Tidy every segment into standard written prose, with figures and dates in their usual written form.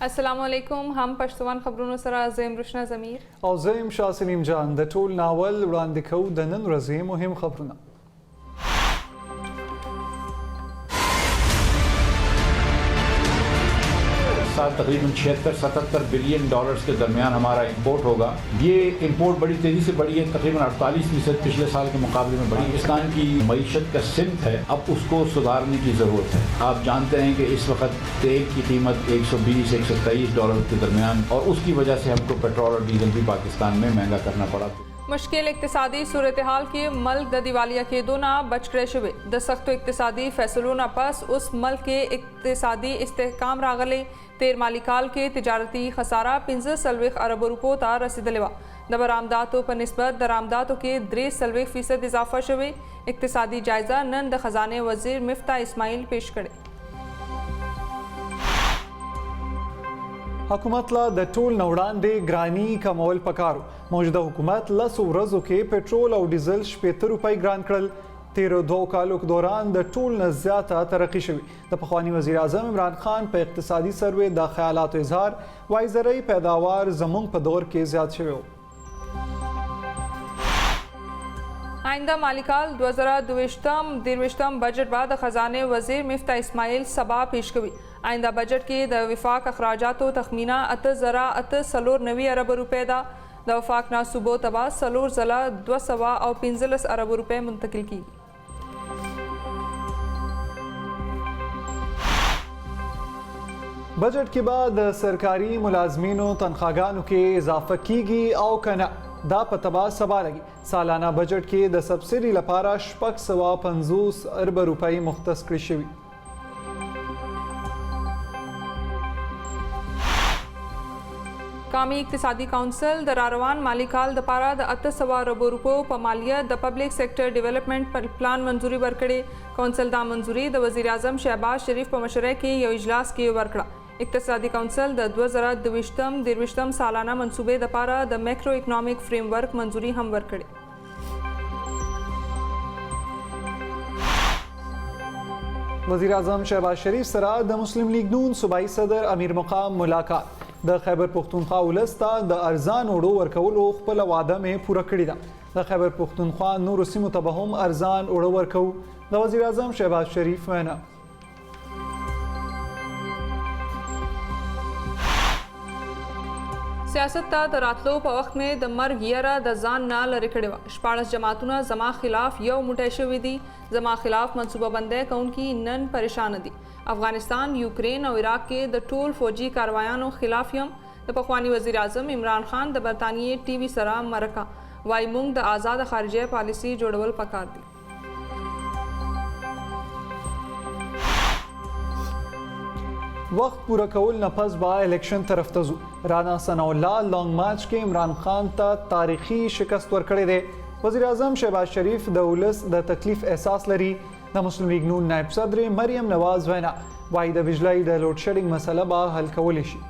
السلام علیکم. هم پښتون خبرونو سره زم روشنا ضمیر او زم شاه سلیم جان. د ټول ناول وړاندې کوو د نن ورځې مهم خبرونه. سال تقریباً 76-77 بلین ڈالرز کے درمیان ہمارا امپورٹ ہوگا. یہ امپورٹ بڑی تیزی سے بڑھی ہے, تقریباً 48% پچھلے سال کے مقابلے میں بڑھی. پاکستان کی معیشت کا سمت ہے, اب اس کو سدھارنے کی ضرورت ہے. آپ جانتے ہیں کہ اس وقت تیل کی قیمت 120-123 ڈالر کے درمیان, اور اس کی وجہ سے ہم کو پیٹرول اور ڈیزل بھی پاکستان میں مہنگا کرنا پڑا. مشکل اقتصادی صورتحال کے ملک د دیوالیہ کے دونا بچ کرے شوے. د سختو اقتصادی فیصلوں نہ پس اس ملک کے اقتصادی استحکام راغلے. تیر مالی کال کے تجارتی خسارہ 45 ارب روپو تا رسیدلے وا. د برآمداتو پر نسبت درآمداتو کے 43% اضافہ شوے. اقتصادی جائزہ نن د خزانے وزیر مفتاح اسماعیل پیش کرے. حکومت لا د ټول نه وړاندې ګراني کمول پکارو. موجوده حکومت لسو ورځو کې پټرول او ډیزل 70 روپۍ ګران کړل. تیرو 2 کالو دوران د ټول نه زیاته ترقی شوی. د پخوانی وزیر اعظم عمران خان په اقتصادي سروې د خیالاتو اظهار وایي زرعي پیداوار زموږ په دور کې زیات شوی. آئندہ مالی کال 2022 بجٹ بعد خزانے وزیر مفتاح اسماعیل سبا پیش کوي. آئندہ بجٹ کې د وفاق اخراجاتو تخمینہ 8.8 ارب روپے دا. د وفاق نا صوبو تبا 215 ارب روپے منتقل کی. بجٹ کے بعد سرکاری ملازمینوں تنخواہگانوں کے اضافہ کیږي او کنه دا په تبا سبا لګي. سالانه بجٹ کې د سبسډي لپاره 650 ارب روپۍ مختص کړی شوی. قومی اقتصادی کونسل د راروان مالی کال د پاره د 800 ارب روپو په مالیه د پبلک سیکٹر ډیولپمنٹ پلان منظوری ورکړي. کونسل دا منظوری د وزیر اعظم شهباز شریف په مشرۍ کې یو اجلاس کې ورکړه. اقتصادی کونسل د 2022 سالانه منصوبې د پاره د میکرو اکنامک فریم ورک منظوری هم ورکړي. وزیر اعظم شهباز شریف سره د مسلم لیگ نون صوبائی صدر امیر مقام ملاقات. د خیبر پختونخوا ولس ته د ارزان اوړو ورکولو خپل وعده مې پوره کړې ده. د خیبر پختونخوا نورو سیمو ته به هم ارزان اوړه ورکوو. د وزیر اعظم شهباز شریف وینا. سیاست ته د راتلو په وخت میں د مرګ یره د ځان نه لرې کړې وه. 14 جماعتونه زما خلاف یو موټی شوي دي. زما خلاف منصوبه بندۍ کوونکي نن پریشان دي. افغانستان، یوکرین او عراق کې د ټول فوجي کاروایانو خلاف یم. د پخوانی وزیر اعظم عمران خان د برطانیې ټي وي سره مرکه وایي موږ د آزاد خارجه پالیسي جوړول پکار دي. وقت پورا کول نه پس به الیکشن طرف ته ځو. رانا ثناء الله لانګ مارچ کې عمران خان ته تاریخي شکست ورکړی دی. وزیر اعظم شهباز شریف د ولس د تکلیف احساس لري. د مسلم لیگ نون نائب صدر مریم نواز وینا وایي د بجلی د لوډ شیډینګ مسله به حل کولی شي.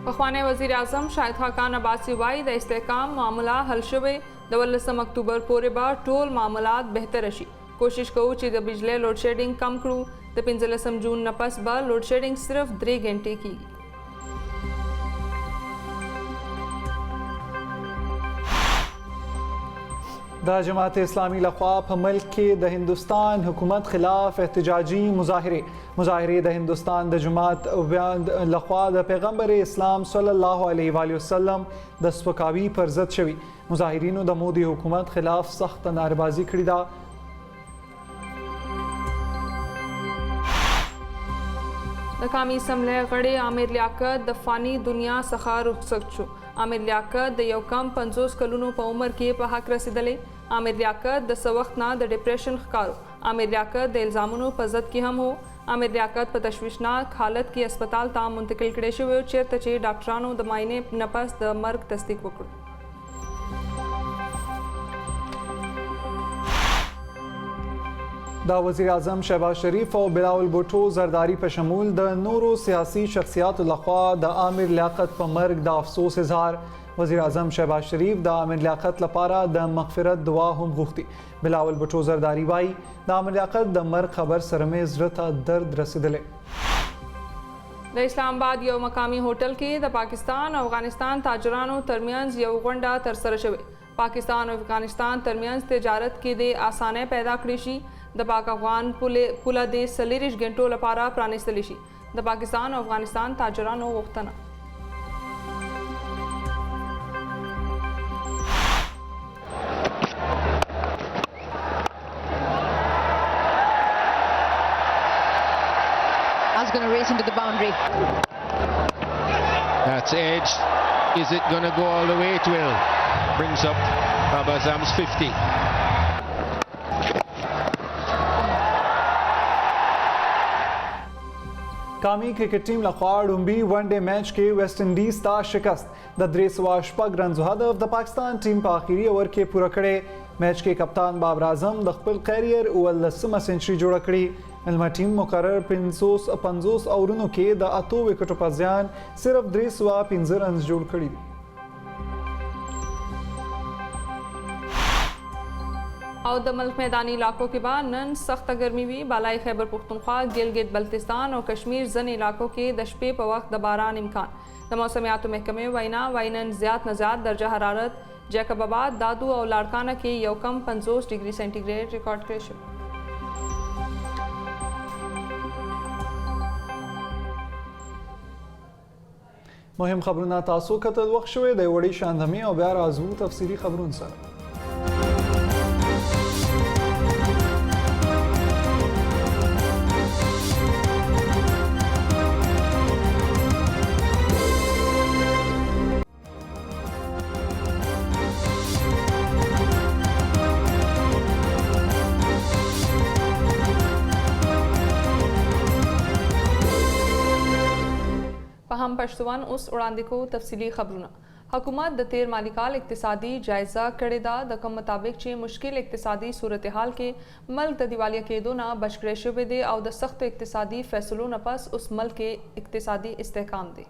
پخوانی وزیر اعظم شاهد خاقان عباسی وایي د استحکام معامله حل شوی. د 18 اکتوبر پورې به ټول معاملات بهتر شي. کوشش کوو چې د بجلی لوډ شیډینګ کم کړو. د 15 جون نه پس به لوډ شیډینګ صرف 3 غنټې کیږي. د جماعت اسلامی لخوا په ملک کې د هندوستان حکومت خلاف احتجاجي مظاهرې د هندوستان د جماعت لخوا د پیغمبر اسلام صلی الله علیه و آله وسلم د سپکاوي پر ضد شوي. مظاهرینو د مودي حکومت خلاف سخت ناربازي کړې ده. د قومي اسمبلی غړي عامر لیاقت د فانی دنیا څخه رخصت شو. عامر لیاقت د یو کم 50 کلونو په عمر کې په حق رسیدلې. عامر لیاقت د څه وخت نه د ډپریشن ښکارو. عامر لیاقت د الزامونو په ضد کې هم وو. عامر لیاقت په تشویشناک حالت کې اسپتال ته منتقل کړی شوی چیرته چې ډاکټرانو د معاینې نه پس د مرګ تصدیق وکړ. دا وزیر اعظم شهباز شریف او بلاول بھٹو زرداری په شمول د نورو سیاسي شخصیاتو لخوا د عامر لیاقت په مرګ د افسوس اظهار. وزیر اعظم شہباز شریف د عامر لیاقت لپاره د مغفرت دعا هم غوښتي. بلاول بټو زرداری وایي د عامر لیاقت د مرګ خبر سره مې زړه ته درد رسېدلی. د اسلام آباد یو مقامی هوټل کې د پاکستان او افغانستان تاجرانو ترمنځ یو غونډه ترسره شوې. پاکستان او افغانستان ترمنځ تجارت کې د اسانۍ پیدا کړی شي. د پاک افغان پوله د 40 غنټو لپاره پرانیستلی شي. د پاکستان او افغانستان تاجرانو غوښتنه Going to race into the boundary. That's edge. Is it going to go all the way? It will. Brings up Rob Azam's 50. قومی کرکٹ ټیم لخوا ډومبي ون ډے میچ کې ویسټ انډیز ته شکست د 306 رنزو هدف د پاکستان ټیم په آخري اوور کې پوره کړی. میچ کې کپتان بابر اعظم د خپل کیریئر 19مه سنچري جوړه کړې. ملمه ټیم مقرر 550 اورونو کې د 8 وکټو په زیان صرف 315 رنز جوړ کړي دي. او د ملک میدانی علاقوں کے بعد نن سخت گرمی ہوئی. بالائی خیبر پختونخوا، گلگت بلتستان اور کشمیر زن علاقوں کے د شپې په وخت د باران امکان. د موسمیاتو محکمې وینا وینن زیات نه زیات درجه حرارت جیکب آباد، دادو او لاڑکانہ کې یو کم 50 ډگری سینټیګریډ ریکارډ کړی شو. مهم خبرونه تاسو کتل. وخت شوی د وړي شاندمي او بیا راځو تفصیلي خبرونه سره. هم پښتون اوس وړاندې کو تفصیلی خبرونه. حکومت د تیر مالی کال اقتصادي جایزه کړې ده. د کوم مطابق چې مشکل اقتصادي صورتحال کې ملک د دیوالیه کېدو نه بچ کړی شوی دی او د سختو اقتصادي فیصلو نه پس اوس ملک کې اقتصادي استحکام دی.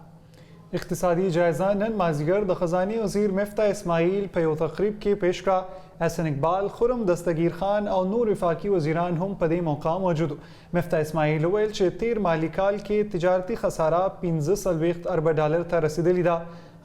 اقتصادي جایزه نن مازدیګر د خزانه وزیر مفتاح اسماعیل په یو تقریب کې پیش کړه. احسن اقبال، خرم دستگیر خان او نور وفاقي وزیران هم په دې موقع موجود. مفتاح اسماعیل ویل چې تیر مالی کال کې تجارتي خساره 15 ارب ډالر ته رسیدلی ده.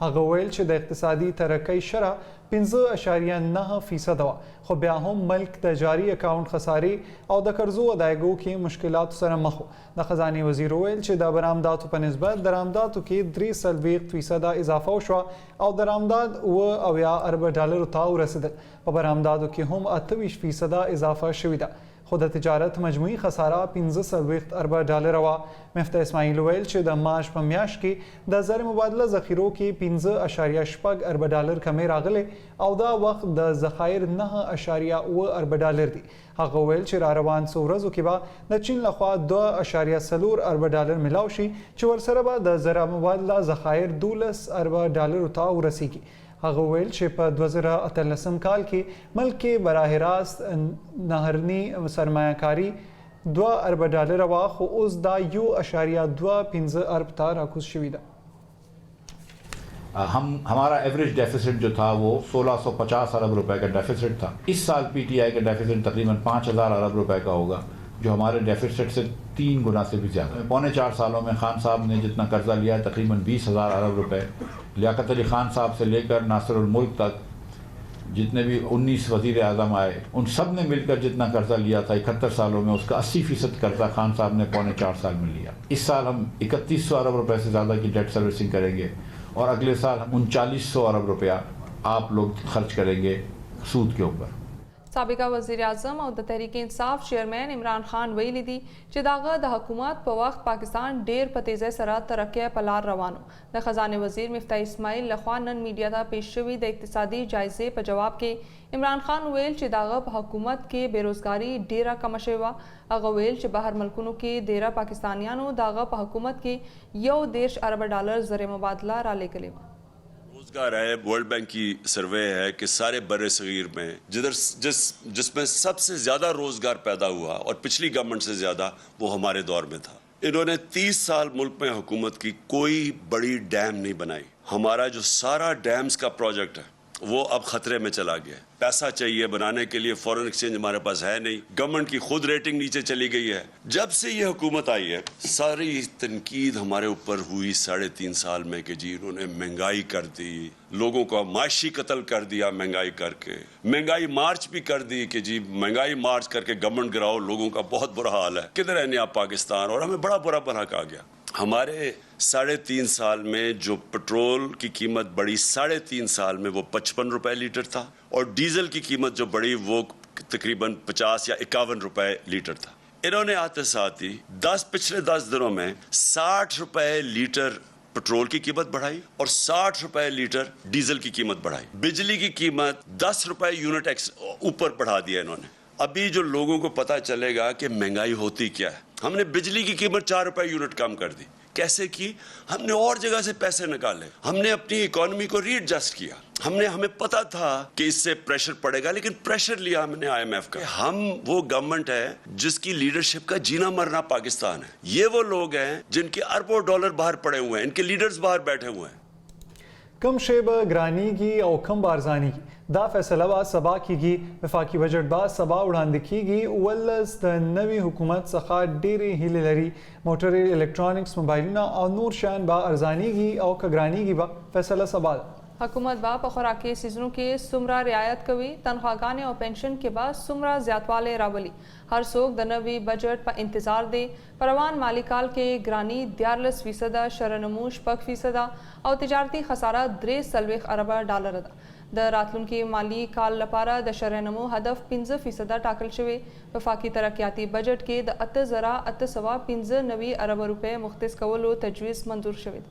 هغه ویل چې د اقتصادي ترقۍ شرح 5.9% وه، خو بیا هم ملک د جاري اکاونټ خسارې او د قرضو ادایګو کې مشکلاتو سره مخ و. د خزانې وزیر ویل چې د برآمداتو په نسبت درآمداتو کې 3% اضافه وشوه او درآمدات 70 ارب ډالرو ته ورسېدل. په برآمداتو کې هم 28% اضافه شوې ده، خو د تجارت مجموعي خساره 15 ارب ډالر وه. مفتاح اسماعیل ویل چې د مارچ په میاشت کې د زر مبادله ذخیرو کې 15.6 ارب ډالر کمی راغلی او دا وخت د ذخایر 9.7 ارب ډالر دي. هغه ویل چې را روان څو ورځو کې به د چین لخوا 2.4 ارب ډالر ملاو شي چې ورسره به د زر مبادله ذخایر 12 ارب ډالرو ته ورسیږي. هغه ویل چې په 2018 کال کې ملک کې براه راست نهرني سرمایه کاری 2 ارب ډالر وه، خو اوس دا 1.25 ارب ته راکوز شوې ده. ہمارا ایوریج ڈیفیسٹ جو تھا وہ 1650 ارب روپے کا ڈیفیسٹ تھا. اس سال پی ٹی آئی کا ڈیفیسٹ تقریباً 5000 ارب روپے کا ہوگا، جو ہمارے ڈیفیسٹ سے 3 گنا سے بھی زیادہ ہے. پونے 4 سالوں میں خان صاحب نے جتنا قرضہ لیا ہے تقریباً 20,000 ارب روپے. لیاقت علی خان صاحب سے لے کر ناصر الملک تک جتنے بھی 19 وزیر اعظم آئے ان سب نے مل کر جتنا قرضہ لیا تھا 71 سالوں میں، اس کا 80% قرضہ خان صاحب نے پونے 4 سال میں لیا. اس سال ہم 3100 ارب روپے سے زیادہ کی ڈیٹ سروسنگ کریں گے اور اگلے سال ہم 3900 ارب روپیہ آپ لوگ خرچ کریں گے سود کے اوپر. سابقہ وزیر اعظم او د تحریک انصاف چیئرمین عمران خان ویلی دی چې داغه د حکومت په وخت پاکستان ډیر په تیزی سره ترقی په لار روانو. د خزانه وزیر مفتاح اسماعیل لخوا نن میډیا ته پیش شوی د اقتصادي جایزې په جواب کې عمران خان ویل چې داغه په حکومت کې بیروزګاری ډیره کم شوی و. هغه ویل چې بهر ملکونو کې ډیره پاکستانیانو داغه په حکومت کې 1.5 ارب ډالر زر مبادله را لګلې و. روزگار ہے. ورلڈ بینک کی سروے ہے کہ سارے بر صغیر میں جس میں سب سے زیادہ روزگار پیدا ہوا اور پچھلی گورنمنٹ سے زیادہ وہ ہمارے دور میں تھا. انہوں نے 30 سال ملک میں حکومت کی کوئی بڑی ڈیم نہیں بنائی. हमारा जो सारा डैम्स का प्रोजेक्ट है वो अब खतरे में चला गया है। पैसा चाहिए बनाने के लिए, फॉरेन एक्सचेंज हमारे पास है नहीं, गवर्नमेंट की खुद रेटिंग नीचे चली गई है। जब से ये हुकूमत आई है सारी तनकीद हमारे ऊपर हुई 3.5 साल में कि जी इन्होंने महंगाई कर दी, लोगों को माशी कत्ल कर दिया महंगाई करके, महंगाई मार्च भी कर दी कि जी महंगाई मार्च करके गवर्नमेंट गिराओ, लोगों का बहुत बुरा हाल है, किधर है आप पाकिस्तान। और हमें बड़ा बुरा भला कहा गया। हमारे 3.5 साल में जो पेट्रोल की कीमत बढ़ी 3.5 साल में वो 55 रुपए लीटर था, और डीजल की कीमत जो बढ़ी वो तकरीबन 50 या 51 रुपए लीटर था। इन्होंने आते साथ ही पिछले 10 दिनों में 60 रुपए लीटर पेट्रोल की कीमत बढ़ाई और 60 रुपए लीटर डीजल की कीमत बढ़ाई। बिजली की कीमत 10 रुपए यूनिट ऊपर बढ़ा दिया इन्होंने। अभी जो लोगों को पता चलेगा कि महंगाई होती क्या है, हमने बिजली की कीमत 4 रुपए यूनिट कम कर दी। कैसे की? हमने और जगह से पैसे निकाले, हमने अपनी इकोनॉमी को रीएडजस्ट किया। हमें पता था कि इससे प्रेशर पड़ेगा, लेकिन प्रेशर लिया हमने IMF का। हम वो गवर्नमेंट है जिसकी लीडरशिप का जीना मरना पाकिस्तान है। ये वो लोग हैं जिनके अरबों डॉलर बाहर पड़े हुए हैं, इनके लीडर्स बाहर बैठे हुए हैं। कम शेब ग्रानी की और कम बारजानी की दा फैसला बा सबा की वफाकी बजट बा सबा उड़ान दिखीगी। वल्लस द नवी हुकूमत सखा डेरे हिले लरी मोटर इलेक्ट्रॉनिक्स मोबाइलना और नूर शान बा अरजानी की और कग्रानी की बा फैसला सबा हुकूमत बा खुराकी सीजनों के सुमरा रियायत कवी तनख्वाहगाने और पेंशन के बाद सुमरा ज्यातवाले रावली हर सोग द नवी बजट पर इंतजार दे परवान मालिकाल के ग्रानी 43% शरनमूश 5% और तिजारती खसारा 3 अरब डॉलर अदा द रातलुन की माली काल लपारा द शरनमू हदफ 15% टाकल शवे। वफाकी तरक्याती बजट के द 8,895 अरब रुपए मुख्तस कवलो तजवीज़ मंजूर शवे।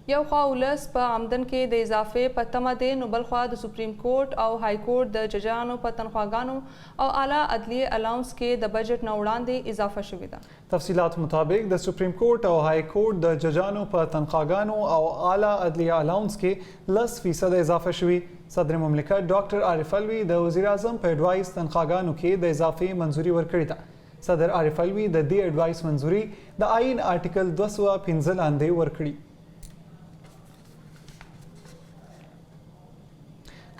यौ ख्वा उलस प आमदन के द इजाफे प तमदे नुबल ख्वा द सुप्रीम कोर्ट और हाई कोर्ट द जजानो प तनख्वाहगानो और आला अदलिय अलाउंस के द बजट न उड़ान दे इजाफा शुविदा। तफसीलात मुताबिक द सुप्रीम कोर्ट और हाई कोर्ट द जजानो प तनख्वाहगानो और आला अदलिय अलाउंस के 10% इजाफा शुवी। सदर मुमलिकत डॉक्टर आरिफ अलवी द वज़ीर आज़म पर एडवाइस तनख्वाहगानो के द इजाफे मंजूरी वर्कड़ी था। सदर आरिफ अलवी द दी एडवाइस मंजूरी द आइन आर्टिकल 215 आंदे वर्कड़ी।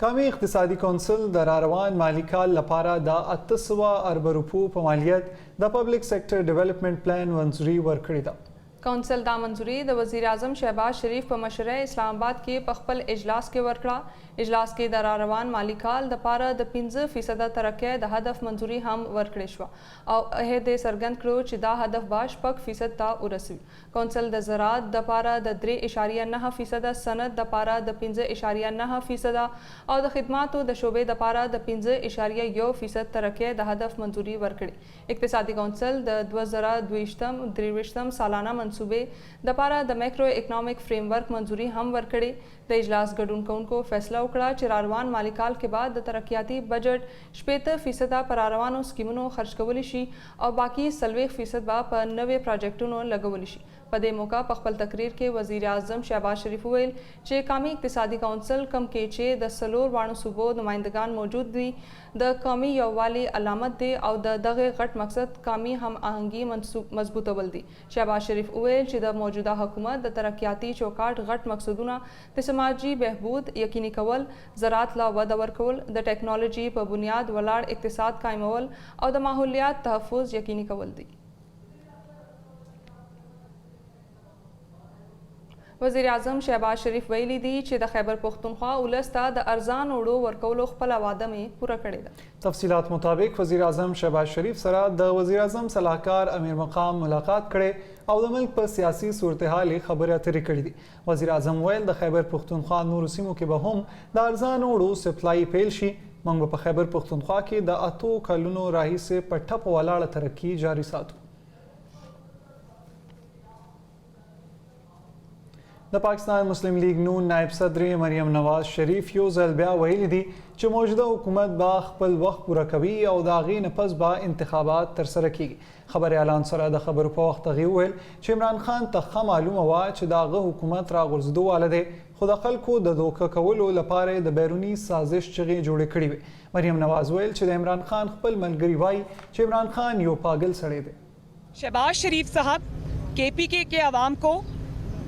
कामी इक़्तिसादी कौंसिल द रारवान मालिकाल लपारा द 800 अरब रुपू पमालियत the public sector development plan मंजूरी वर्कड़ी दा। कौंसिल दा मंजूरी द वज़ीर आज़म शहबाज शरीफ पर मशरे इस्लामाबाद के पखपल इजलास के वर्कड़ा इजलास के दरारवान मालिकाल द पारा द 15% तरक्के द हदफ मंजूरी हम वर्कड़ेशवा और अहद सरगंद करो चिदा हदफ बाश 5% ता उरसवी। कौंसिल द ज़रात द पारा द 3.9% सनत द पारा द 5.9% और द खिदमात द शोबे द पारा द 5.1% तरक्के द हदफ मंजूरी वर्कड़े। इक़्तिसादी कौंसिल द 2022 सालाना मनसूबे द पारा द मैक्रो इकनॉमिक फ्रेमवर्क मंजूरी हम वर्कड़े। द इजलास गडून कौन को फैसला उकड़ा चिरारवान मालिकाल के बाद द तरक्याती बजट 70% पर आरवानो स्कीमों खर्च कवलिशी और बाकी 30% बा पर नवे प्रोजेक्टों लगवलिशी। पदे मौका पखपल तकरीर के वज़ीर आज़म शहबाज शरीफ हुए चे कामी इक़्तिसादी कौंसिल कम के चे द सलोर वाणु सूबो नुमाइंदगान मौजूद हुई द कौमी यौवाली अलामत दे और द दगे गट मकसद कामी हम आहंगी मजबूत बल्दी। शहबाज शरीफ हुए चे द मौजूदा हुकूमत द तरक्याती चौकाट गट मकसदूना द समाजी बहबूद यकीनी कवल ज़रात ला वदवर कवल द टेक्नोलॉजी पर बुनियाद वलाड़ इक़्तिसाद कायमवल और द माहौलियात तहफ़्फ़ुज़ यकीनी कवल दी। वज़ीर आज़म शहबाज शरीफ वैली दी चे द खैबर पुख्तनख्वा उलस्ता द अर्जान ओडो वर्कौलो खपला वादा में पूरा करेगा। तफसीलात मुताबिक वज़ीर आज़म शहबाज शरीफ सरा द वज़ीर आज़म सलाहकार अमीर मकाम मुलाकात करे और द मुल्क पर सियासी सूरत हाल खबर अतरी कड़ी दी। वज़ीर आज़म वैल द खैबर पुख्तनख्वा नूर सीमो के बहम द अर्जान ओडो सप्लाई पेलशी मंग प खैबर पुख्तनख्वा के द अतो कलुनो राही से पट्ठप वाला तरक्की जारी सातु। द पाकिस्तान मुस्लिम लीग नून नायब सदर मरियम नवाज शरीफ यो ज़लबिया वहीली दी च मौजूदा हुकूमत बा खपल वक्त पूरा कवी और दागी नपस बा इंतखाबात तरसर की। खबर ऐलान सरा द खबर पर वक्त हुए च इमरान खान तखा मालूम हुआ च दाग हुकूमत रा गुर्जदो वालदे खुदा खल को द धोखा कवलो लपारे द बैरूनी साजिश चगे जोड़े खड़ी हुए। मरियम नवाज वेल च इमरान खान खपल मलगरी वाई च इमरान खान यो पागल सड़े दे। शहबाज शरीफ साहब KPK के आवाम को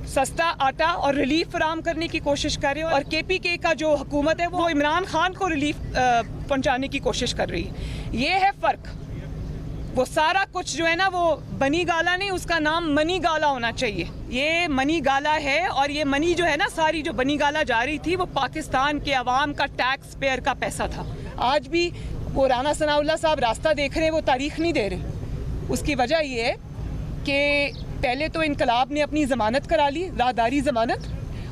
सस्ता आटा और रिलीफ फराम करने की कोशिश कर रहे हो, और KPK का जो हुकूमत है वो इमरान खान को रिलीफ पहुंचाने की कोशिश कर रही है। ये है फ़र्क। वो सारा कुछ जो है ना वो बनी गाला नहीं, उसका नाम मनी गाला होना चाहिए। ये मनी गाला है, और ये मनी जो है ना सारी जो बनी गाला जा रही थी वो पाकिस्तान के अवाम का टैक्स पेयर का पैसा था। आज भी वो राना सनाउल्लाह साहब रास्ता देख रहे हैं, वो तारीख नहीं दे रहे। उसकी वजह ये है कि पहले तो इनकलाब ने अपनी ज़मानत करा ली, राहदारी ज़मानत,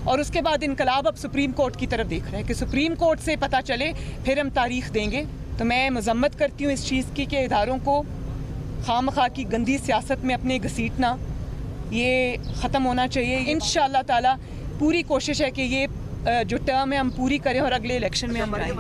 और उसके बाद इनकलाब अब सुप्रीम कोर्ट की तरफ देख रहे हैं कि सुप्रीम कोर्ट से पता चले फिर हम तारीख देंगे। तो मैं मज़म्मत करती हूँ इस चीज़ की कि इदारों को खामखा की गंदी सियासत में अपने घसीटना ये ख़त्म होना चाहिए। इंशाअल्लाह ताला पूरी कोशिश है कि ये जो टर्म है हम पूरी करें और अगले इलेक्शन में हम आएँ।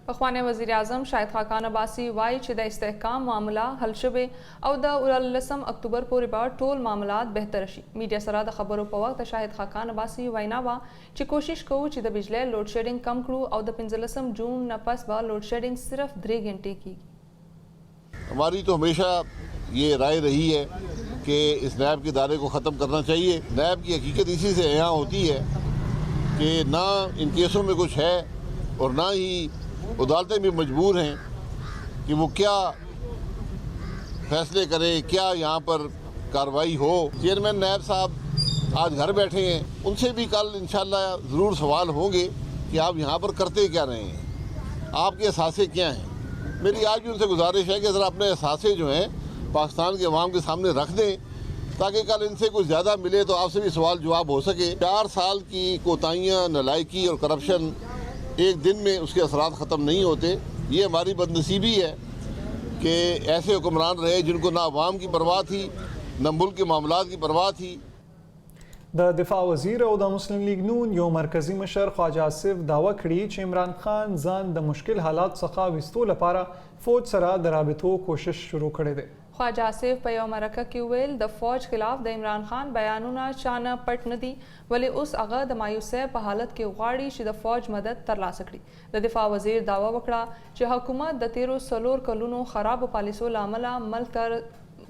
पखवान वज़ीर-ए-आज़म शाहिद खाकान अब्बासी वाई च द इस्तेहकाम मामला हल शबे और द 19 अक्टूबर पूरे बाद टोल मामलात बेहतर शी। मीडिया सरा द खबरों पर वक्त शाहिद खाकान अब्बासी वाइनावा च कोशिश को च द बिजली लोड शेडिंग कम करू और द 15 जून न पस बा लोड शेडिंग सिर्फ 3 घंटे की। हमारी तो हमेशा ये राय रही है कि इस नैब के दायरे को ख़त्म करना चाहिए। नैब की हकीकत इसी से यहाँ होती है कि ना इन केसों में कुछ है और ना ही अदालतें भी मजबूर हैं कि वो क्या फैसले करें, क्या यहाँ पर कार्रवाई हो। चेयरमैन नैब साहब आज घर बैठे हैं, उनसे भी कल इंशाल्लाह ज़रूर सवाल होंगे कि आप यहाँ पर करते क्या रहे हैं, आपके एहसासे क्या हैं। मेरी आज भी उनसे गुजारिश है कि ज़रा अपने एहसासे जो हैं पाकिस्तान के अवाम के सामने रख दें, ताकि कल इनसे कुछ ज़्यादा मिले तो आपसे भी सवाल जवाब हो सके। 4 साल की कोताहियाँ, नालायकी और करप्शन एक दिन में उसके असरात ख़त्म नहीं होते। ये हमारी बदनसीबी है कि ऐसे हुक्मरान रहे जिनको ना अवाम की परवाह थी, ना मुल्क के मामलात की परवाह थी। د دفاع وزیر او د مسلم لیگ نون یو مرکزی مشر خواجه آصف دعوه کړې چې عمران خان ځان د مشکل حالات څخه ویستو لپاره فوج سره د رابطو کوشش شروع کړی دی. خواجه آصف په یو مرکه کې ویل د فوج خلاف د عمران خان بیانونه چانه پټ نه دي، ولې اوس هغه د مایوسۍ په حالت کې غواړي چې د فوج مدد ترلاسه کړي. د دفاع وزیر دعوه وکړه چې حکومت د 13 کلونو خرابو پالیسو له امله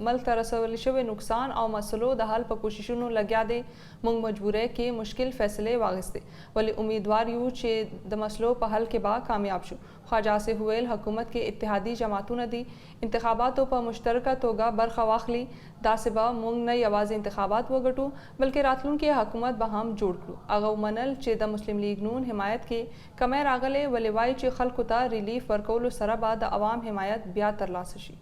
ملک ته رسول شوی نقصان او مسلو د حل په کوششونو لګیا دی. موږ مجبوره کې مشکل فیصلې واغستې، ولی امیدوار یو چې د مسلو په حل کې با کامیاب شو. خواجه آصف ویل حکومت کې اتحادی جماعتونه دي، انتخاباتو په مشترکه توګه برخه واخلي. داسې به موږ نه یوازې انتخابات وګټو بلکې راتلونکي حکومت به هم جوړ کړو. هغه ومنل چې د مسلم لیگ نون حمایت کې کمی راغلی، ولی وایي چې خلکو ته ریلیف ورکولو سره به د عوام حمایت بیا ترلاسه شي.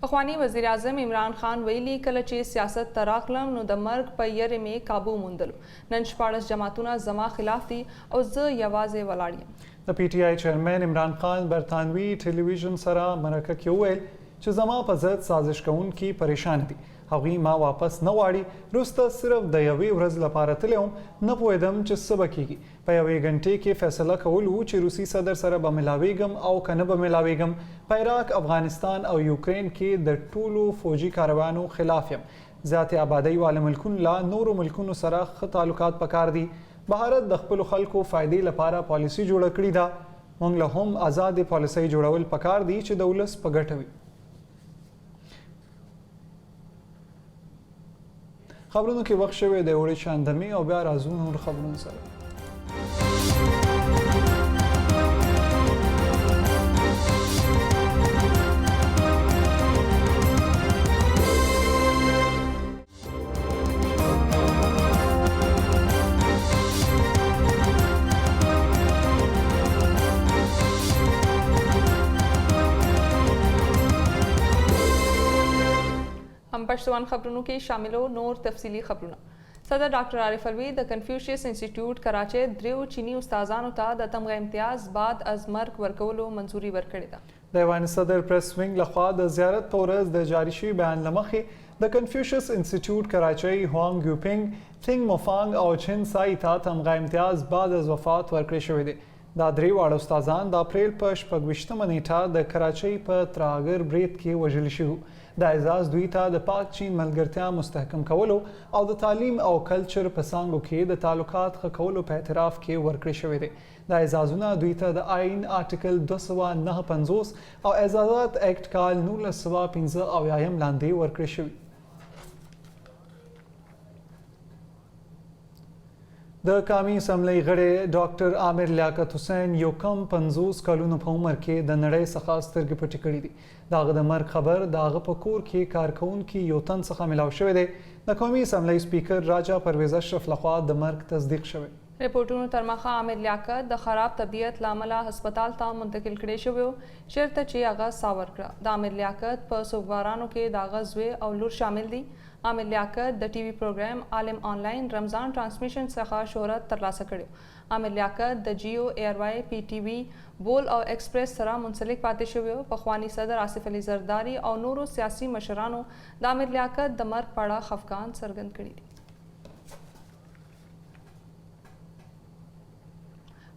پخوانی وزیر اعظم عمران خان ویلي کله چې سیاست ته راغلم نو د مرګ په یېرې مې قابو موندلو. نن 14 جماعتونه زما خلاف دي او زه یوازې ولاړ یم. د پی ټی آی چیرمن عمران خان برطانوي ټلویزیون سره مرکه کې وویل چې زما په ضد سازش کوونکي پریشان دي، هغوی ما واپس نه غواړي. وروسته صرف د یوې ورځې لپاره تللی وم، نه پوهېدم چې څه به کېږي. په یوې غنټې کې فیصله کول و چې روسي صدر سره به ملاویږم او که نه به ملاویږم. په عراق، افغانستان او یوکرین کې د ټولو فوجي کاروانو خلاف یم. زیاتې آبادۍ والا ملکونو له نورو ملکونو سره ښه تعلقات پکار دي. بهارت د خپلو خلکو فایدې لپاره پالیسي جوړه کړې ده. موږ له هم آزادې پالیسۍ جوړول پکار دي چې د ولس په ګټه وي. خبرونو کې وخت شوی د وړې چاندمې او بیا راځو نور خبرونو سره. پشتوان خبرونو کې شاملو نور تفصیلی خبرونه. صدر ډاکټر عارف الوی د کنفیوشیس انسټیټیوټ کراچۍ 3 چینی استادانو ته د تمغه امتیاز بعد از مرګ ورکولو منظوري ورکړې ده. د ایوان صدر پریس وینګ لخوا د زیارت په ورځ د جاري شوي بیان له مخې د کنفیوشیس انسټیټیوټ کراچۍ هوانګ یوپینګ، تینګ موفانګ او چین سای ته تمغه امتیاز بعد از وفات ورکړی شوی دی. دا درې واړه استادان د اپریل په 26مه نیټه د کراچۍ په تراګر برید کې وژل شوي. دا اعزاز دوی ته د پاک چین ملګرتیا مستحکم کولو او د تعلیم او کلچر په څانګو کې د تعلقات ښه کولو په اعتراف کې ورکړی شوی دی. دا اعزازونه دوی ته د آئین آرټیکل 259 او اعزازات ایکټ کال 1995 لاندې ورکړی شوي. د قومي اسمبلی غړی ډاکټر عامر لیاقت حسین یو کم 50 کلونو په عمر کې د نړۍ څخه سترګې پټې کړې دي. د هغه د مرګ خبر د هغه په کور کې کارکوونکي یو تن څخه ملاو شوی دی. د قومي اسمبلی سپیکر راجا پرویز اشرف لخوا د مرګ تصدیق شوی. رپورټونو تر مخه عامر لیاقت د خراب طبیعت له امله هسپتال ته منتقل کړی شوی و چیرته چې هغه ساه ورکړه. د عامر لیاقت په سوګوارانو کې د هغه زوی او لور شامل دي. عامر لیاقت د ټي وي پروګرام عالم آنلاین رمضان ټرانسمیشن څخه شهرت ترلاسه کړی. عامر لیاقت د جیو ایر وائی پی ټي وي بول او ایکسپریس سره منسلک پاتې شوی و. پخوانی صدر آصف علي زرداری او نورو سیاسي مشرانو د عامر لیاقت د مرګ په اړه خفګان څرګند کړي دي.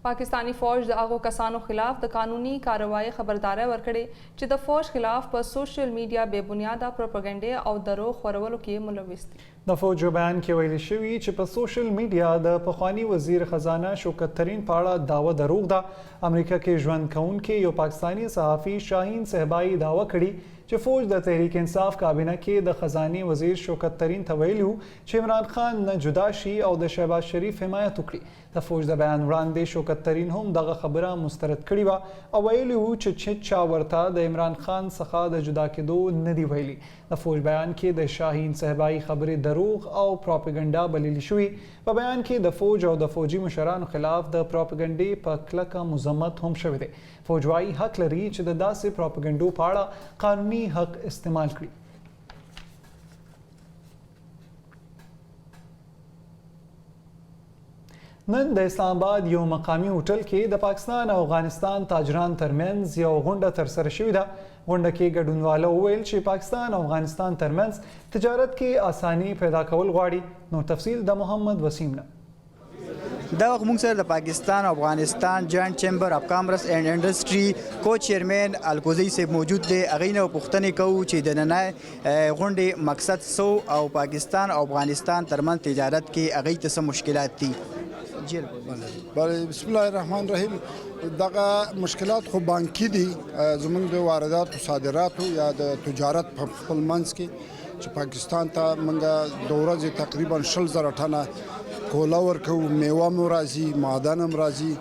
پاکستانی فوج د هغو کسانو خلاف د قانوني کاروایی خبرداری ورکړې چې د فوج خلاف په سوشل میډیا بے بنیاده پروپاګاندا او دروغ خورولو کې ملوث دي. د فوج بیان کې ویل شوي چې په سوشل میډیا د پخوانی وزیر خزانه شوکت ترین په اړه دعوه دروغ ده. امریکا کې ژوند کوونکي یو پاکستانی صحافي شاهین صحبایی دعوه کړې چې فوج د تحریک انصاف کابینه کې د خزانه وزیر شوکت ترین ته ویلي چې عمران خان نه جدا شي او د شهباز شریف حمایت وکړي. د فوج د بیان وړاندې شوکت ترین هم دغه خبره مسترد کړې وه او ویلي وو چې چا ورته د عمران خان څخه د جدا کېدو نه دی ویلي. د فوج بیان کې د شاهین صحبایی خبرې دروغ او پروپاګاندا بللې شوي. په بیان کې د فوج او د فوجي مشرانو خلاف د پروپاګاندا په کلکه مذمت هم شوی دی. فوج وايي حق لري چې د داسې پروپاګاندا په اړه قانوني حق استعمال کړي. نن د اسلام آباد یو مقامی هوټل کې د پاکستان او افغانستان تاجران ترمنځ یو غونډه ترسره شوې ده. غونډه کې ګډونوالو وویل چې پاکستان او افغانستان ترمنځ تجارت کې اساني پیدا کول غواړي. نو تفصیل د محمد وسیم نه. دا وخت موږ سره د پاکستان او افغانستان جوائنٹ چیمبر اف کامرس اینڈ انډسټري کو چیرمن الکوزی صاحب موجود دی. هغې نه پوښتنې کوو چې د نننۍ غونډې مقصد څه او پاکستان او افغانستان ترمنځ تجارت کې هغې ته څه مشکلات دي. بسم الله الرحمن الرحیم. دغه مشکلات خو بانکي دي زموږ د واردات او صادراتو یا د تجارت په خپل منځ کې چې پاکستان ته موږ د ورځې تقریبا 20,000 ټنه کولا ورکوو، میوه هم راځي، معدن هم راځي،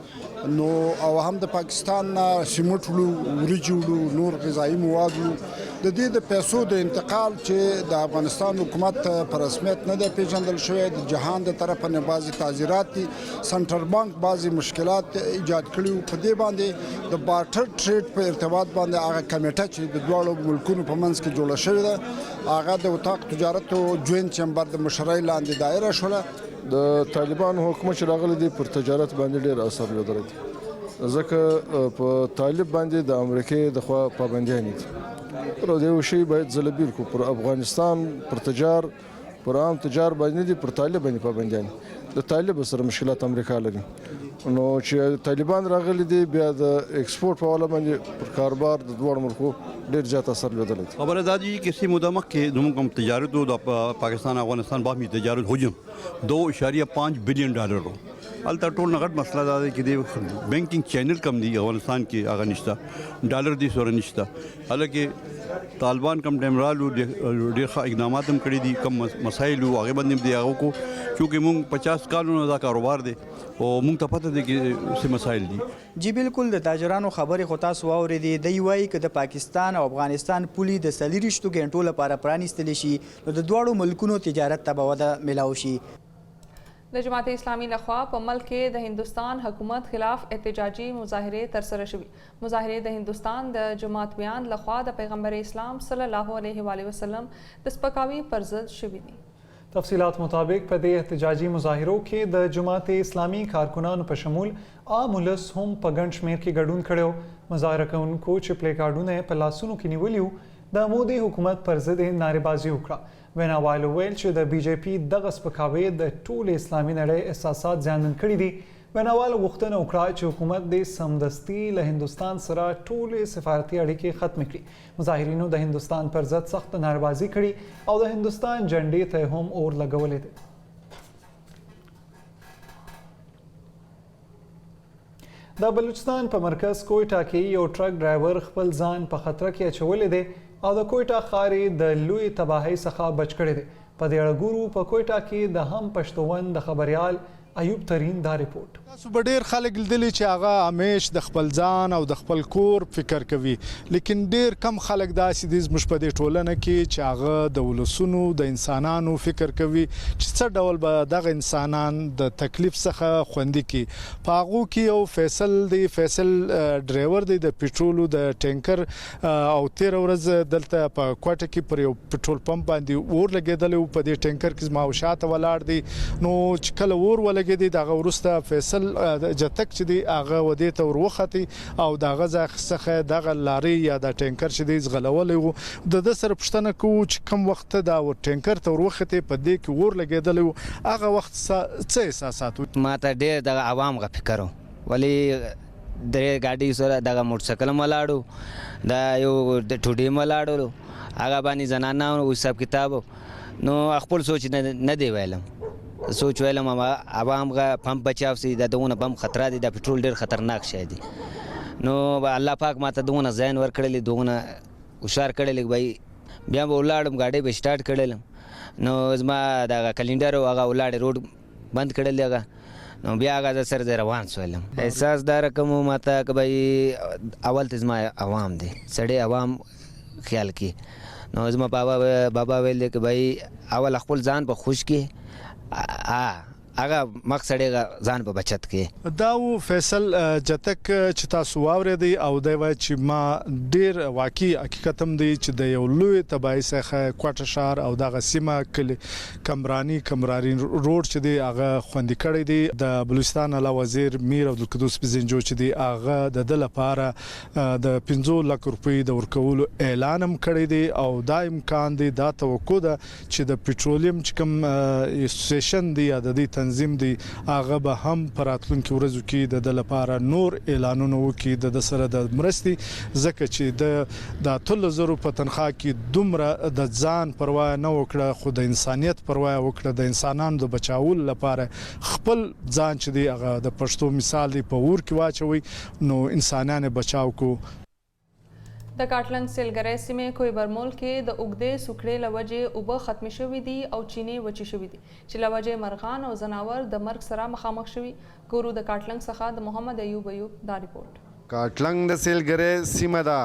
نو او هم د پاکستان نه سیمټ وړو، وریجې وړو، نور غذایي مواد وړو. د دې د پیسو د انتقال چې د افغانستان حکومت په رسمیت نه دی پیژندل شوی، د جهان د طرفه نه بعضې تعذیرات دي، سنټرل بانک بعضې مشکلات ایجاد کړي. په دې باندې د بارټر ټریډ په ارتباط باندې هغه کمیټه چې د دواړو ملکونو په منځ کې جوړه شوې ده، هغه د اتاق تجارت او جوینټ چیمبر د مشرۍ لاندې دایره شوله. د طالبان حکومت چې راغلی دی پر تجارت باندې ډېر اثر لري، ځکه په طالب باندې د امریکې د خوا پابندیانې دي. پر یو شی باید ځلبیر کو پر افغانستان پر تجار پر عام تجار باندې دي، پر طالب باندې پابندیانې. د طالب سره مشکلات امریکا لري، نو چې طالبان راغلي دي بیا د ایکسپورټ په حواله باندې پر کاروبار د دوه ملکو ډېر زیات اثر لیدلی دی. خبره دا دي چې کسی موده مخکې زموږ کوم تجارت و د پاکستان افغانستان باهمي تجارت حجم 2.5 بلین ډالر و. هلته ټول نه غټ مسله دا دی چې د بینکینګ چینل کم دی افغانستان کې، هغه نشته، ډالر دي سره نشته. حالانکه طالبان کم ټایم رالو ډېر ښه اقدامات هم کړي دي، کم مسایل و هغې باندې هم دی هغه کو، چونکې موږ 50 کالونو دا کاروبار دی او موږ ته پته دی چې څه مسایل دي. جی بالکل، د تاجرانو خبرې خو تاسو واورېدې. دی وایي که د پاکستان او افغانستان پولې د 24 غنټو لپاره پرانیستلی شي نو د دواړو ملکونو تجارت ته به وده میلاو شي. د جماعت اسلامي لخوا په ملک کې د هندوستان حکومت خلاف احتجاجي مظاهرې ترسره شوي. مظاهرې د هندوستان د جماعت بیان لخوا د پیغمبر اسلام صلی الله علیه وسلم د سپکاوي پر ضد شوي دي. تفصیلات مطابق په دې احتجاجي مظاهرو کې د جماعت اسلامي کارکنانو په شمول عام ولس هم په ګڼ شمېر کې ګډون کړی. مظاهره کوونکو چې پلیکارډونه په لاسونو کې نیولي وو د مودي حکومت پر ضد یې نارېبازي وکړه. ویناوالو ویل چې د بي جے پي دغه سپکاوی د ټول اسلامي نړۍ احساسات زیانمن کړي دي. ویناوال غوښتنه وکړه چې حکومت دې سمدستي له هندوستان سره ټولې سفارتي اړیکې ختم کړي. مظاهرینو د هندوستان پر ضد سخت ناربازي کړي او د هندوستان جنډې ته هم اور لګولې ده. د بلوچستان په مرکز کویټه کې یو ټرک ډرایور خپل ځان په خطر کې اچولی دی او د کویټه ښار یې د لوی تباهۍ څخه بچ کړی دی. په دې اړه ګورو په کویټه کې د هم پښتون د خبریال ایوب ترین دا رپورټ. تاسو به ډېر خلک لیدلي چې هغه همیش د خپل ځان او د خپل کور فکر کوي، لیکن ډېر کم خلک داسې دي زموږ په دې ټولنه کې چې هغه د ولسونو د انسانانو فکر کوي چې څه ډول به دغه انسانان د تکلیف څخه خوندي کړي. په هغو کې یو فیصل دی، فیصل ډرایور دی د پټرولو د ټینکر، او تېره ورځ دلته په کوټه کې پر یو پټرول پمپ باندې اور لګېدلی و. په دې ټینکر کې زما شاته ولاړ دی، نو چې کله اور ولګېدی دغه وروسته فیصل جتک چې دی هغه ودې ته ور وختي او دغه څخه دغه لارۍ یا د ټینکر چې دی ځغلولی و. د ده سره پوښتنه کوو چې کوم وخت دا ټینکر ته ور وختې په دې کې اور لګېدلی و، هغه وخت څه احساسات و؟ ما ته ډېر دغه عوام غ فکر و، ولې درې ګاډۍ سره دغه موټرسایکل هم ولاړو، دا یو ټوډۍ هم ولاړو، هغه باندې زنانه او حساب کتاب، نو خپل سوچ نه دی ویلم. سوچ ویلم عوام غ پمپ بچاو سي، د دونه پمپ خطر دی، د پټرول ډیر خطرناک شی دی. نو الله پاک ماته دونه ذهن ورکړلی، دونه هوښیار کړلی، بھائی بیا به ولاړم ګاډۍ به سټارټ کړلم، نو زما دغه کلینډر هغه ولاړې روډ بند کړلی، هغه نو بیا هغه زه سره روان شولم. احساس دا رقم و ماته که بھائی اول ته زما عوام دی، سړی عوام خیال کې. نو زما بابا ویل دی که بھائی اول خپل ځان په خوش کې هغه مقصد ځان په بچت کې. دا و فیصل جتک چې تاسو واورېدئ او دی وایي چې ما ډېر واقعي حقیقت هم دی چې د یو لوی تباهۍ څخه کوټه ښار او دغه سیمه کمرانی روډ چې دی هغه خوندي کړی دی. د بلوچستان اعلی وزیر میر عبدالقدوس پزنجو چې دی هغه د ده لپاره د 15 لک روپۍ د ورکولو اعلان هم کړی دی او دا امکان دی، دا توقع ده چې د پټرولیم چې کوم اسوسییشن دی یا د دې تنظیم دی هغه به هم په راتلونکو ورځو کې د ده لپاره نور اعلانونه وکړي د ده سره د مرستې، ځکه چې د 3,000 په تنخواه کې دومره د ځان پروا نه وکړه، خو د انسانیت پروا وکړه، د انسانانو د بچاولو لپاره خپل ځان چې دی هغه د پښتو مثال دی په اور کې واچوي، نو انسانان بچاو کو. د کاټلنګ سیلګرۍ سیمې کوی برمول کې د اوږدې سوکړې له وجې اوبه ختمې شوي دي او چینې وچې شوي دي چې له وجې مرغان او ځناور د مرګ سره مخامخ شوي. ګورو د کاټلنګ څخه د محمد ایوب دا رپورټ. کاټلنګ د سیلګرۍ سیمه ده،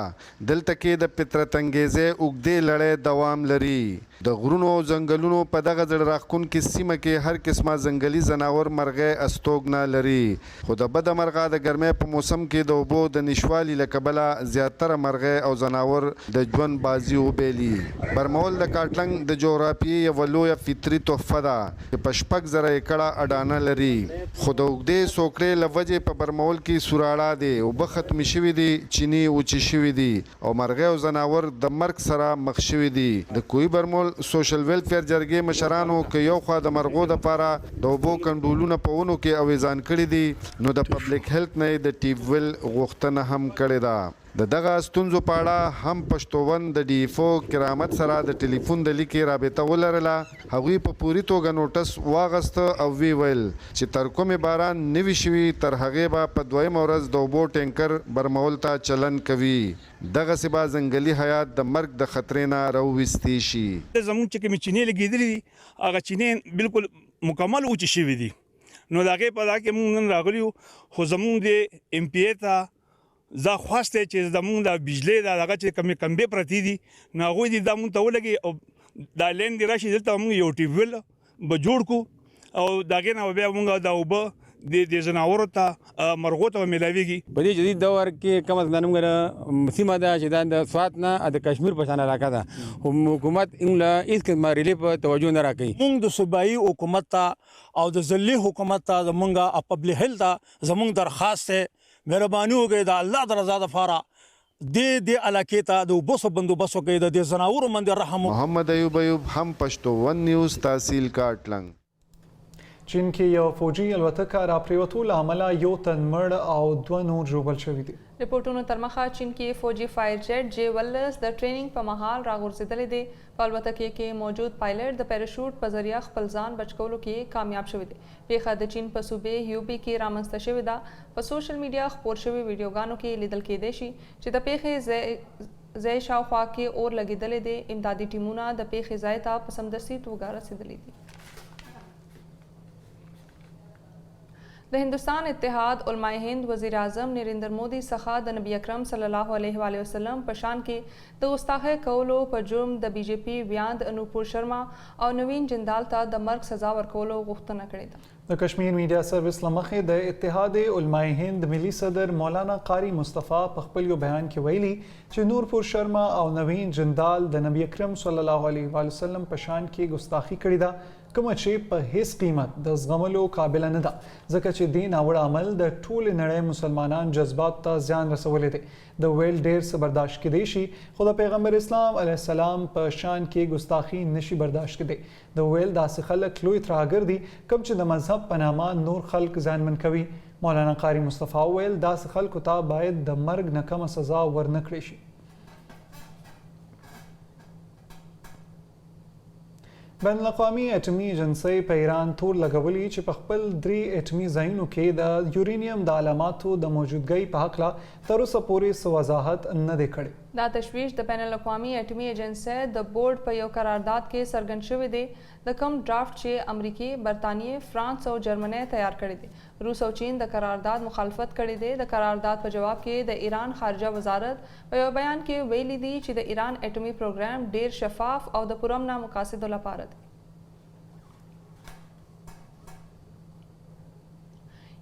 دلته کې د فطرت انګیزې اوږدې لړۍ دوام لري. د غرونو او ځنګلونو په دغه زړه راښکونکې سیمه کې هر قسمه ځنګلي ځناور مرغۍ استوګنه لري، خو د بده مرغه د ګرمۍ په موسم کې د اوبو د نشوالي له کبله زیاتره مرغۍ او ځناور د ژوند بازي وبیلي. برمول د کاټلنګ د جغرافیې یوه لویه فطري تحفه ده چې په 6,000 ایکړه اډانه لري، خو د اوږدې سوکړې له وجې په برمول کې سوراړه دی، اوبه ختمې شوي دي، چینې وچې شوي دي او مرغۍ او ځناور د مرګ سره مخ شوي دي. د کوی برمول سوشل ویلفیر جرګې مشرانو که یو خوا د مرغو دپاره د اوبو کنډولونه په ونو کې اویزان کړي دي، نو د پبلک هیلث نه د ټیوب ویل غوښتنه هم کړې ده. د دغه ستونزو په اړه هم پښتون د ډي ایف او کرامت سره د ټلیفون د لیکې رابطه ولرله. هغوی په پوري توګه نوټس واغسته او وی ویل چې تر کومې باران نه وي شوي تر هغې به په 2مه ورځ د اوبو ټینکر برمول ته چلن کوي. دغسې به ځنګلي حیات د مرګ د خطرې نه راوویستی شي. زموږ چې کومې چینې لګېدلې دي هغه چینې بالکل مکمل وچې شوي دي، نو د هغې په دا کې موږ نن راغلي یو، خو زموږ د ایم پی ای ته زه خواسته چې زموږ د بجلی د هغه چې کومې کمبې پرتې دي نو هغوی دې دا موږ ته ولګي او دا لین دې راشي دلته موږ یو ټیوب ویل به جوړ کړو او د هغې نه بیا موږ دا اوبه د ځناورو ته مرغو ته میلاویږي. په دې جدید دور کې کم از کم زموږ سیمه ده چې دا د سوات نه د کشمیر په شان علاقه ده، حکومت له هېڅ قسمه ریلیف توجه نه راکوي. موږ د صوبایي حکومت ته او د ضلعي حکومت ته زموږ پبلک هیلث ته زموږ درخواست دی، مهرباني وکړئ د الله د رضا دپاره دې علاقې ته د اوبو بندوبست وکړئ، د دې ځناورو باندې رحم. محمد ایوب هم پښتو ون نیوز تحصیل کاټلنګ. چین کې یو فوجي الوتکه راپریوتو له امله یو تن مړ او 2 نور ژوبل شوي دي. رپورټونو تر مخه چین کې فوجي فایر جیټ J-19 د ټریننګ په مهال راغورځېدلی دی. په الوتکې کې موجود پایلټ د پیراشوټ په ذریعه خپل ځان بچ کولو کې کامیاب شوی دی. پیښه د چین په صوبې هیوبي کې رامنځته شوې ده. په سوشل میډیا خپور شوي ویډیوګانو کې لیدل کېدای شي چې د پیښې ځای شاوخوا کې اور لګېدلی دی. امدادي ټیمونه د پیښې ځای ته په سمدستي توګه رسېدلي دي. د هندوستان اتحاد علماء هند وزیر اعظم نریندر مودي څخه د نبی اکرم صلی الله علیه وسلم په شان کې د ګستاخۍ کولو په جرم د BJP ویاند انوپور شرما او نوین جندال ته د مرګ سزا ورکولو غوښتنه کړې ده. د کشمیر میډیا سروس له مخې د اتحاد علماء هند ملي صدر مولانا قاری مصطفی په خپل یو بیان کې ویلي چې نورپور شرما او نوین جندال د نبی اکرم صلی الله علیه وسلم په شان کې ګستاخي کړې ده، کومه چې په هیڅ قیمت د زغملو قابله نه ده، ځکه چې دې ناوړه عمل د ټولې نړۍ مسلمانان جذبات ته زیان رسولی دی. د ویل ډیر څه برداشت کیدی شي، خو د پیغمبر اسلام علیه السلام په شان کې ګستاخي نشي برداشت کیدی. د ویل داسې خلک لوی ترهګر دي کوم چې د مذهب په نامه نور خلک زیانمن کوي. مولانا قاری مصطفی ویل داسې خلکو ته باید د مرګ نه کمه سزا ورنه کړی شي. بین الاقوامي اټومي ایجنسۍ په ایران تور لګولي چې په خپل 3 اټومي ځایونو کې د یورینیم د علاماتو د موجودګۍ په هکله تر اوسه پورې څه وضاحت نه دی کړی. دا تشویش د بین الاقوامي اټومي ایجنسۍ د بورډ په یو قرارداد کې څرګند شوی دی، د کوم ډرافټ چې امریکې، برطانیې، فرانس او جرمنۍ تیار کړی دی. روس او چین د قرارداد مخالفت کړی دی. د قرارداد په جواب کې د ایران خارجه وزارت په یو بیان کې ویلي دی چې د ایران اټومي پروګرام ډیر شفاف او د پرامن مقاصدو لپاره دی.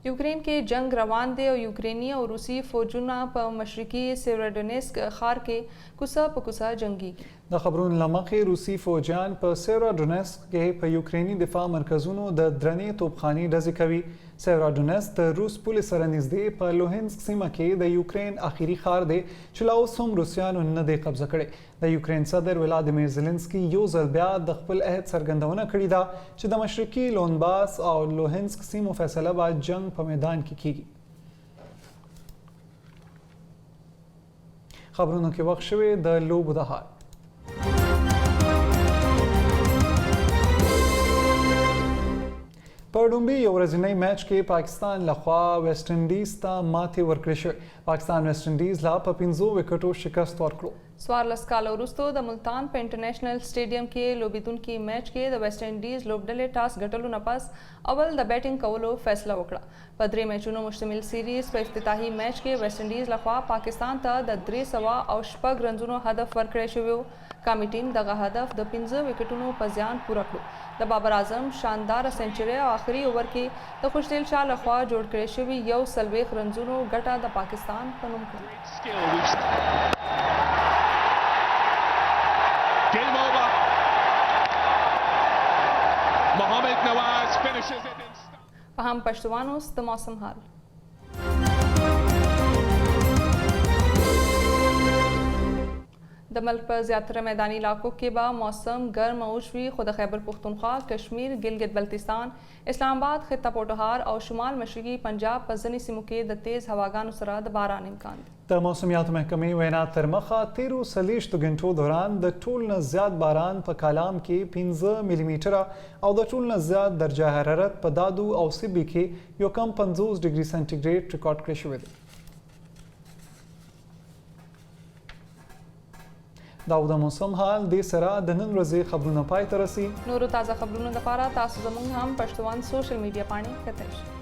یوکرین کې جنگ روان دی او یوکرینی او روسي فوجونه په مشرقي سیورادونیسک ښار کې کوڅه په کوڅه جنګیږي. د خبرونو له مخې روسي فوجیان په سیورادونیسک کې په یوکرینی دفاع مرکزونو د درنې توپخانې ډزې کوي. سیورادونیسک د روس پولې سره نږدې په لوهنسک سیمه کې د یوکرین اخیری ښار دی چې لا اوس هم روسیانو نه دی قبضه کړی. د یوکرین صدر ولادیمیر زلنسکي یو ځل بیا د خپل عهد څرګندونه کړې ده چې د مشرقي لونباس او لوهنسک سیمو فیصله به جنگ په میدان کې کیږي. خبرونو کې وخت شوی د لوبو د حال. په ډومبي یو ورځنی میچ کې پاکستان لخوا ویسټ انډیز ته ماتې ورکړې شوې. پاکستان ویسټ انډیز لا په 5 وکټو شکست ورکړو. 14 کاله وروسته د ملتان په انټرنیشنل سټیډیم کې لوبیدونکي میچ کې د ویسټ انډیز لوبډلې ټاس ګټلو نه پس اول د بیټینګ کولو فیصله وکړه. په 3 میچونو مشتمل سیریز په افتتاحي میچ کې ویسټ انډیز لخوا پاکستان ته د 306 رنزونو هدف ورکړی شوی و. کامي ټیم دغه هدف د 15 وکټونو په زیان پوره کړو. د بابر اعظم شاندار سنچري او آخري اوور کې د خوشدل شاه لخوا جوړ کړی شوی 140 رنزونو ګټه د پاکستان په نوم کړه. Game over. Mohamed Nawaz finishes it in style. فهم پښتوان اوس د موسم حال. د ملک په زیاتره میدانی علاقو کې به موسم ګرم او وي، خو د خیبر پختونخوا، کشمیر، ګلګت بلتستان، اسلام آباد، خطه پوټهار او شمال مشرقي پنجاب په ځینې سیمو کې د تیز هواګانو سره د باران امکان دی. د موسمیاتو محکمې وینا تر مخه 13 غنټو دوران د ټول نه زیات باران په کالام کې 15 ملي میټره او د ټول نه زیات درجه حرارت په دادو او سیبي کې یو کم 50 ډیګري سنټیګریډ ریکارډ کړی شوی دی. دا د موسم حال د سره د نن ورځې خبرونه پای ته رسي. نورو تازه خبرونو لپاره تاسو زموږ هم پښتون سوشل میډیا باندې کتئ شئ.